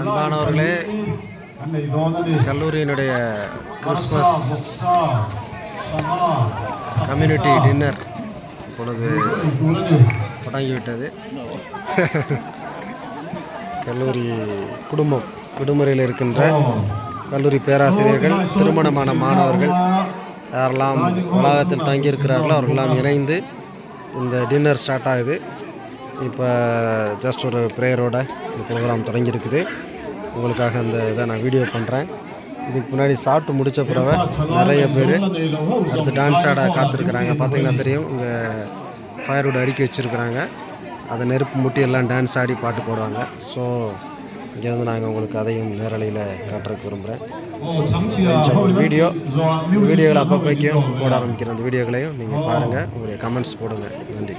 அன்பானவர்களே, கல்லூரியினுடைய Christmas community dinner இப்பொழுது தொடங்கிவிட்டது. கல்லூரி குடும்பம், விடுமுறையில் இருக்கின்ற கல்லூரி பேராசிரியர்கள், திருமணமான மாணவர்கள் யாரெல்லாம் வளாகத்தில் தங்கியிருக்கிறார்களோ அவர்களெல்லாம் இணைந்து இந்த டின்னர் ஸ்டார்ட் ஆகுது. இப்போ ஜஸ்ட் ஒரு ப்ரேயரோட இந்த ப்ரோக்ராம் தொடங்கியிருக்குது. உங்களுக்காக அந்த இதை நான் வீடியோ பண்ணுறேன். இதுக்கு முன்னாடி சாப்பிட்டு முடித்த பிறகு நிறைய பேர் அடுத்து டான்ஸ் ஆட காத்திருக்கிறாங்க. பார்த்திங்கன்னா தெரியும், இங்கே ஃபயர்வுட் அடுக்கி வச்சுருக்குறாங்க. அதை நெருப்பு முட்டி எல்லாம் டான்ஸ் ஆடி பாட்டு போடுவாங்க. ஸோ இங்கே வந்து நாங்கள் உங்களுக்கு அதையும் நேரலையில் காட்டுறதுக்கு விரும்புகிறேன். வீடியோகளை அப்பப்போக்கையும் போட ஆரம்பிக்கிறேன். அந்த வீடியோக்களையும் நீங்கள் பாருங்கள், உங்களுடைய கமெண்ட்ஸ் போடுங்க. நன்றி.